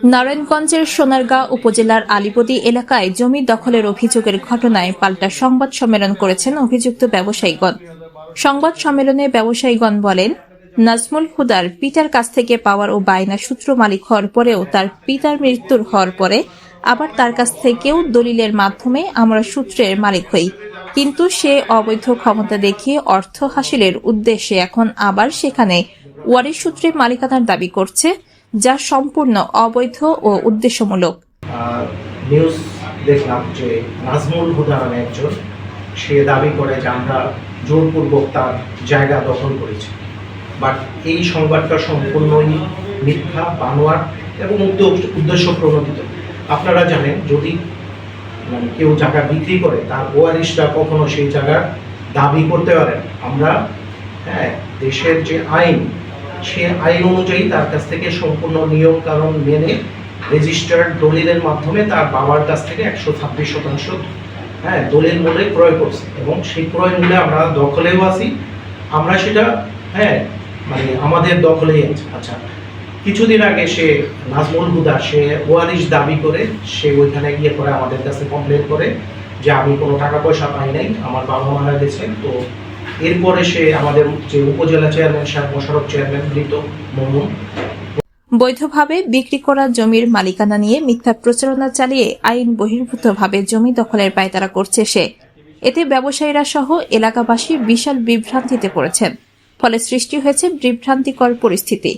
নারায়ণগঞ্জের সোনারগাঁ উপজেলার আলীবদী এলাকায় জমি দখলের অভিযোগের ঘটনায় পাল্টা সংবাদ সম্মেলন করেছেন অভিযুক্ত ব্যবসায়ীগণ। সংবাদ সম্মেলনে ব্যবসায়ীগণ বলেন, নাজমুল হুদার পিতার কাছ থেকে পাওয়ার ও বায়না সূত্র মালিক হওয়ার পরেও তার পিতার মৃত্যুর হওয়ার পরে আবার তার কাছ থেকেও দলিলের মাধ্যমে আমরা সূত্রের মালিক হই, কিন্তু সে অবৈধ ক্ষমতা দেখিয়ে অর্থ হাসিলের উদ্দেশ্যে এখন আবার সেখানে ওয়ারিশ সূত্রে মালিকানার দাবি করছে, যা সম্পূর্ণ অবৈধ ও উদ্দেশ্যমূলক। নিউজ দেখলাম যে নাজমুল হুদা নামে একজন, সে দাবি করে যে আমরা জোরপূর্বক তার জায়গা দখল করেছি। বাট এই সংবাদটা সম্পূর্ণই মিথ্যা, বানোয়াট এবং উদ্দেশ্য প্রণোদিত। আপনারা জানেন, যদি কেউ জায়গা বিক্রি করে তার ওয়ারিশরা কখনো সেই জায়গার দাবি করতে পারেন। আমরা দেশের যে আইন, সে আইন অনুযায়ী তার কাছ থেকে সম্পূর্ণ নিয়ম কানুন মেনে রেজিস্টার্ড দলিলের মাধ্যমে তার বাবার কাছ থেকে 126% দলিল মূল্যে ক্রয় করছে এবং সেই ক্রয় মূল্যে আমরা দখলেও আছি। আমরা সেটা আমাদের দখলেই আছে। আচ্ছা, কিছুদিন আগে সে নাজমুল হুদা সে ওয়ারিশ দাবি করে সে ওইখানে গিয়ে পরে আমাদের কাছে কমপ্লেন করে যে আমি কোনো টাকা পয়সা পাই নাই, আমার বাবা মারা গেছে। তো এরপরে সে আমাদের যে উপজেলা চেয়ারম্যান সাহেব, মোশাররফ চেয়ারম্যান মৃত মরহুম, বৈধভাবে বিক্রি করা জমির মালিকানা নিয়ে মিথ্যা প্রচারণা চালিয়ে আইন বহির্ভূতভাবে জমি দখলের পায়তারা করছে সে। এতে ব্যবসায়ীরা সহ এলাকাবাসী বিশাল বিভ্রান্তিতে পড়েছেন, ফলে সৃষ্টি হয়েছে বিভ্রান্তিকর পরিস্থিতি।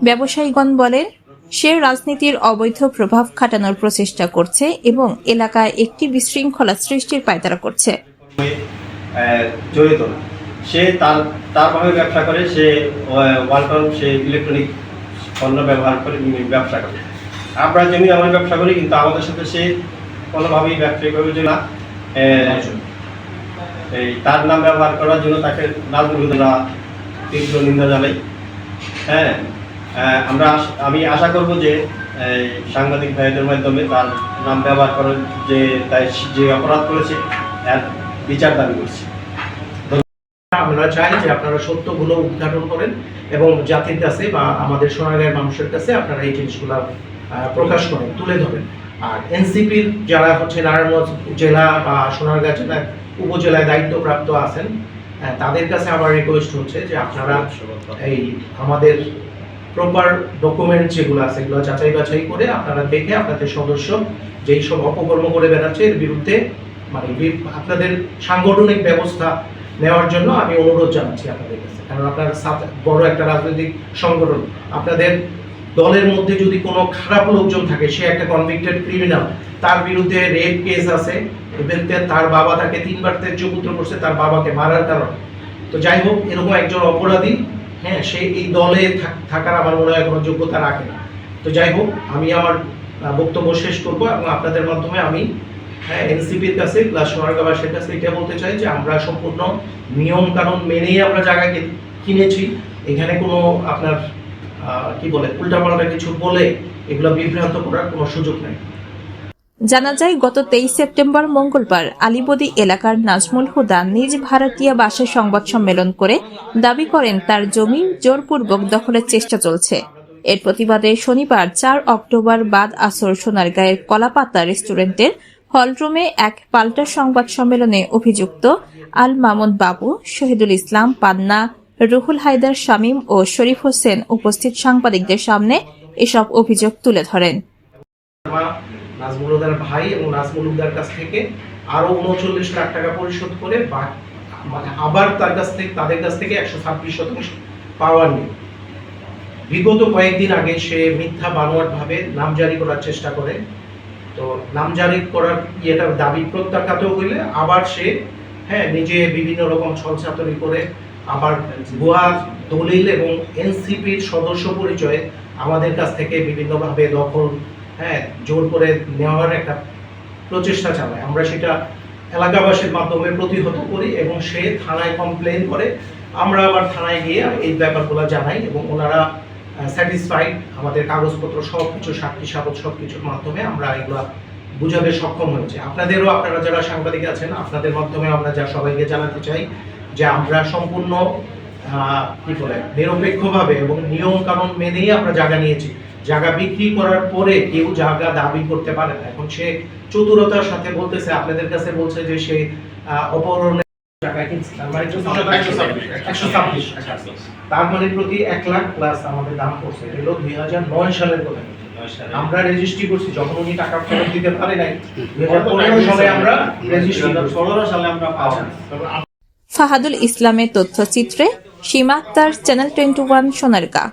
ব্যবসায়ীগণ বলেন, সে রাজনীতির অবৈধ প্রভাব খাটানোর প্রচেষ্টা করছে এবং এলাকায় একটি বিশৃঙ্খলা সৃষ্টির পায়তারা করছে। জড়িত না, সে তার ভাবে ব্যবসা করে, সে ওয়ালটন, সে ইলেকট্রনিক পণ্য ব্যবহার করে ব্যবসা করে। আমরা জমি আমার ব্যবসা করি, কিন্তু আমাদের সাথে সে কোনোভাবেই ব্যবসায়িক যে না, এই তার নাম ব্যবহার করার জন্য তাকে রাজনীতিরা তীব্র নিন্দা জানাই। আমি আশা করব যে সাংবাদিক ভাইদের মাধ্যমে তার নাম ব্যবহার করার যে অপরাধ করেছে এর বিচার দাবি করছি। আমরা চাই যে আপনারা সত্যগুলো উদ্ঘাটন করেন এবং জাতির কাছে বা আমাদের সোনারগাঁয়ের মানুষের কাছে আপনারা এই জিনিসগুলো প্রকাশ করেন, তুলে ধরেন। আর এনসিপির যারা নারায়ণগঞ্জ জেলা বা সোনারগাঁ জেলা উপজেলায় দায়িত্বপ্রাপ্ত আছেন, তাদের কাছে আমার রিকোয়েস্ট হচ্ছে যে আপনারা এই আমাদের প্রপার ডকুমেন্ট যেগুলো আছে এগুলো যাচাই বাছাই করে আপনারা দেখে আপনাদের সদস্য যেই সব অপকর্ম করে বেড়াচ্ছে এর বিরুদ্ধে আপনাদের সাংগঠনিক ব্যবস্থা নেওয়ার জন্য আমি অনুরোধ জানাচ্ছি আপনাদের কাছে। কারণ আপনার বড় একটা রাজনৈতিক সংগঠন, আপনাদের দলের মধ্যে যদি কোনো খারাপ লোকজন থাকে, সে একটা কনভিক্টেড ক্রিমিনাল, তার বিরুদ্ধে রেপ কেস আছে, তার বাবা তাকে 3বার ত্যায্যপুত্র করছে তার বাবাকে মারার কারণে। তো যাই হোক, এরকম একজন অপরাধী সে এই দলে থাকার আমার মনে হয় কোনো যোগ্যতা রাখে না। তো যাই হোক, আমি আমার বক্তব্য শেষ করবো এবং আপনাদের মাধ্যমে আমি এনসিপির কাছে প্লাস সোনারগাঁওবাসীর কাছে এটা বলতে চাই যে আমরা সম্পূর্ণ নিয়ম কানুন মেনেই আমরা জায়গা কিনেছি। এখানে কোনো আপনার উল্টাপাল্টা কিছু বলে এগুলো বিভ্রান্ত করার কোনো সুযোগ নেই। জানা যায়, গত 23 সেপ্টেম্বর মঙ্গলবার আলীবদী এলাকার নাজমুল হুদা নিজ ভাড়াটিয়া বাসায় সংবাদ সম্মেলন করে দাবি করেন তার জমি জোরপূর্বক দখলের চেষ্টা চলছে। এর প্রতিবাদে শনিবার 4 অক্টোবর বাদ আসর সোনারগাঁয়ের কলাপাতা রেস্টুরেন্টের হলরুমে এক পাল্টা সংবাদ সম্মেলনে অভিযুক্ত আল মামুন বাবু, শহীদুল ইসলাম পান্না, রুহুল হায়দার শামীম ও শরীফ হোসেন উপস্থিত সাংবাদিকদের সামনে এসব অভিযোগ তুলে ধরেন। নাজমুল হুদার ভাই এবং নাজমুল হুদার কাছ থেকে আরো 39 লাখ টাকা পরিশোধ করে আবার তাদের কাছ থেকে 126% পাওয়ার নেই। বিগত কয়েকদিন আগে সে মিথ্যা বানোয়াট ভাবে নাম জারি করার চেষ্টা করে। তো নাম জারি করার দাবি প্রত্যাখ্যাত হইলে আবার সে নিজে বিভিন্ন রকম ছলচাতুরি করে আবার ভুয়া দলিল এবং এনসিপির সদস্য পরিচয়ে আমাদের কাছ থেকে বিভিন্নভাবে দখল জোর করে নেওয়ার একটা প্রচেষ্টা চালায়। আমরা সেটা এলাকাবাসীর মাধ্যমে প্রতিহত করি এবং সে থানায় কমপ্লেন করে। আমরা আবার থানায় গিয়ে এই ব্যাপারগুলো জানাই এবং ওনারা স্যাটিসফাইড। আমাদের কাগজপত্র সবকিছু, সাক্ষী সাবত সবকিছুর মাধ্যমে আমরা এগুলা বুঝাতে সক্ষম হয়েছে। আপনারা যারা সাংবাদিক আছেন, আপনাদের মাধ্যমে আমরা সবাইকে জানাতে চাই যে আমরা সম্পূর্ণ নিরপেক্ষভাবে এবং নিয়ম কানুন মেনেই আমরা জায়গা নিয়েছি। জায়গা বিক্রি করার পরে কেউ জায়গা দাবি করতে পারে না। এখন সে চতুরতার সাথে বলতেছে, আপনাদের কাছে বলছে যে সে অপহরণের টাকা কিনছে, তার মানে 126, তার মানে প্রতি 1 লাখ প্লাস আমাদের দাম পড়ছে। এটা হলো 2009 সালের কথা। আমরা রেজিস্ট্রি করছি যখন উনি টাকা ফেরত দিতে পারে নাই, 2015 সালে আমরা রেজিস্ট্রি 16 সালে আমরা পাওয়া। ফাহাদুল ইসলামের তথ্যচিত্রে সীমা আক্তার, চ্যানেল 21, সোনারগাঁ।